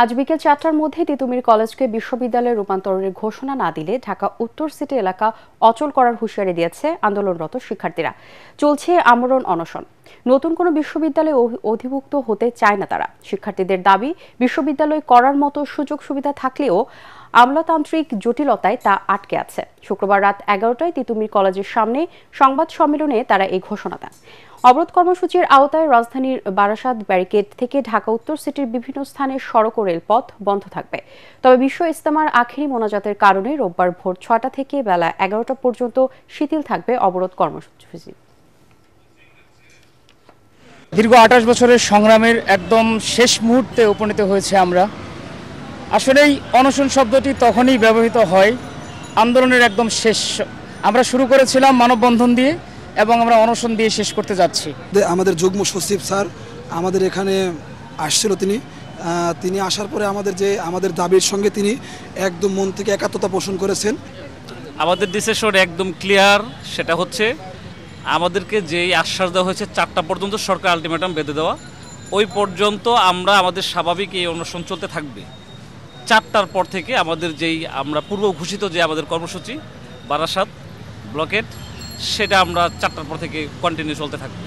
আজ বিকেল ৪টার মধ্যে তিতুমির কলেজকে বিশ্ববিদ্যালয়ে রূপান্তরের ঘোষণা না দিলে ঢাকা উত্তর সিটি এলাকা অচল করার হুঁশিয়ারি দিয়েছে আন্দোলনরত শিক্ষার্থীরা। চলছে আমরণ অনশন। নতুন কোনো বিশ্ববিদ্যালয়ে অধিভুক্ত হতে চায় না তারা। শিক্ষার্থীদের দাবি, বিশ্ববিদ্যালয় করার মতো সুযোগ সুবিধা থাকলেও আমলাতান্ত্রিক জটিলতায় তা আটকে আছে। শুক্রবার রাত ১১টায় তিতুমির কলেজের সামনে সংবাদ সম্মেলনে তারা এই ঘোষণা দেন। অবরোধ কর্মসূচির আওতায় রাজধানীর বারাসাত ব্যারিকেড থেকে ঢাকা উত্তর সিটির বিভিন্ন স্থানে সড়ক ও রেলপথ বন্ধ থাকবে। তবে বিশ্ব ইজতেমার আখেরি মোনাজাতের কারণে রোববার ভোর ৬টা থেকে বেলা ১১টা পর্যন্ত শিথিল থাকবে অবরোধ কর্মসূচি। দীর্ঘ ২৮ বছরের সংগ্রামের একদম শেষ মুহূর্তে উপনীত হয়েছে আমরা। আসলেই অনশন শব্দটি তখনই ব্যবহৃত হয় আন্দোলনের একদম শেষ। আমরা শুরু করেছিলাম মানববন্ধন দিয়ে এবং আমরা অনশন দিয়ে শেষ করতে যাচ্ছি। আমাদের যুগ্ম সচিব স্যার আমাদের এখানে আসছিল। তিনি আসার পরে আমাদের দাবির সঙ্গে তিনি একদম মন থেকে একাত্মতা পোষণ করেছেন। আমাদের ডিসিশন একদম ক্লিয়ার, সেটা হচ্ছে আমাদেরকে যেই আশ্বাস দেওয়া হয়েছে ৪টা পর্যন্ত সরকার আলটিমেটাম বেঁধে দেওয়া, ওই পর্যন্ত আমরা আমাদের স্বাভাবিক এই অনশন চলতে থাকবে। ৪টার পর থেকে আমাদের আমরা পূর্ব ঘোষিত যে আমাদের কর্মসূচি বারাসাত ব্লকেট, সেটা আমরা ৪টার পর থেকে কন্টিনিউ চলতে থাকবে।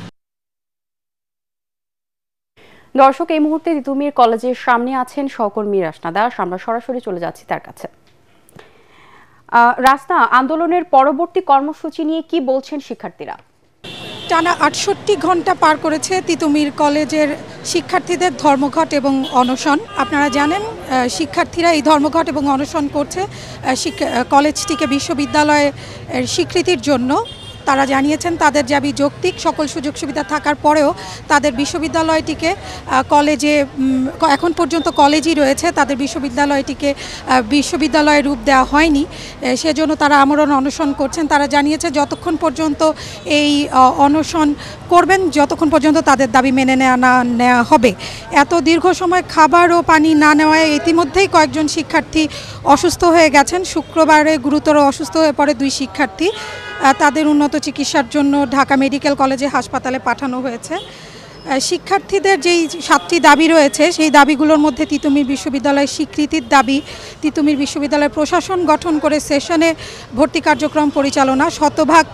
দর্শক, এই মুহূর্তে তিতুমির কলেজের সামনে আছেন সহকর্মী রাসনা দাস। আমরা সরাসরি চলে যাচ্ছি তার কাছে। রাসনা, আন্দোলনের পরবর্তী কর্মসূচি নিয়ে কি বলছেন শিক্ষার্থীরা? টানা ৬৮ ঘন্টা পার করেছে তিতুমির কলেজের শিক্ষার্থীদের ধর্মঘট এবং অনশন। আপনারা জানেন, শিক্ষার্থীরা এই ধর্মঘট এবং অনশন করছে কলেজটিকে বিশ্ববিদ্যালয়ের স্বীকৃতির জন্য। তারা জানিয়েছেন তাদের দাবি যৌক্তিক, সকল সুযোগ সুবিধা থাকার পরেও তাদের বিশ্ববিদ্যালয়টিকে এখন পর্যন্ত কলেজই রয়েছে, তাদের বিশ্ববিদ্যালয়টিকে বিশ্ববিদ্যালয়ের রূপ দেওয়া হয়নি। সেজন্য তারা আমরণ অনশন করছেন। তারা জানিয়েছে যতক্ষণ পর্যন্ত এই অনশন করবেন, যতক্ষণ পর্যন্ত তাদের দাবি মেনে নেওয়া হবে। এত দীর্ঘ সময় খাবার ও পানি না নেওয়ায় ইতিমধ্যেই কয়েকজন শিক্ষার্থী অসুস্থ হয়ে গেছেন। শুক্রবারে গুরুতর অসুস্থ হয়ে পড়ে ২ শিক্ষার্থী। তাদের উন্নত চিকিৎসার জন্য ঢাকা মেডিকেল কলেজে হাসপাতালে পাঠানো হয়েছে। শিক্ষার্থীদের যেই 7টি দাবি রয়েছে, সেই দাবিগুলোর মধ্যে তিতুমির বিশ্ববিদ্যালয়ের স্বীকৃতির দাবি, তিতুমির বিশ্ববিদ্যালয়ের প্রশাসন গঠন করে সেশনে ভর্তি কার্যক্রম পরিচালনা, শতভাগ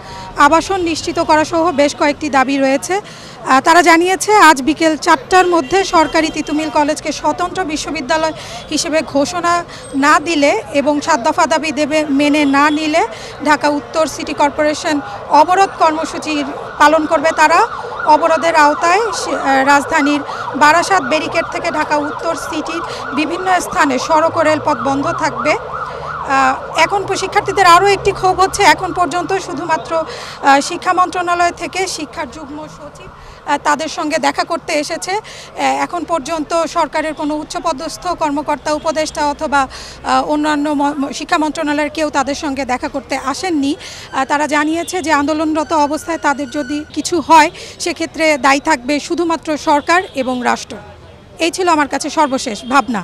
আবাসন নিশ্চিত করা সহ বেশ কয়েকটি দাবি রয়েছে। তারা জানিয়েছে আজ বিকেল ৪টার মধ্যে সরকারি তিতুমির কলেজকে স্বতন্ত্র বিশ্ববিদ্যালয় হিসেবে ঘোষণা না দিলে এবং 7 দফা দাবি মেনে না নিলে ঢাকা উত্তর সিটি কর্পোরেশন অবরোধ কর্মসূচি পালন করবে। তারা অবরোধের আওতায় রাজধানীর বারাসাত ব্যারিকেড থেকে ঢাকা উত্তর সিটির বিভিন্ন স্থানে সড়ক ও রেলপথ বন্ধ থাকবে। এখন শিক্ষার্থীদের আরও একটি ক্ষোভ হচ্ছে, এখন পর্যন্ত শুধুমাত্র শিক্ষা মন্ত্রণালয় থেকে শিক্ষার যুগ্ম সচিব তাদের সঙ্গে দেখা করতে এসেছে। এখন পর্যন্ত সরকারের কোনো উচ্চপদস্থ কর্মকর্তা, উপদেষ্টা অথবা অন্যান্য শিক্ষা মন্ত্রণালয়ের কেউ তাদের সঙ্গে দেখা করতে আসেননি। তারা জানিয়েছে যে আন্দোলনরত অবস্থায় তাদের যদি কিছু হয়, সেক্ষেত্রে দায়ী থাকবে শুধুমাত্র সরকার এবং রাষ্ট্র। এই ছিল আমার কাছে সর্বশেষ ভাবনা।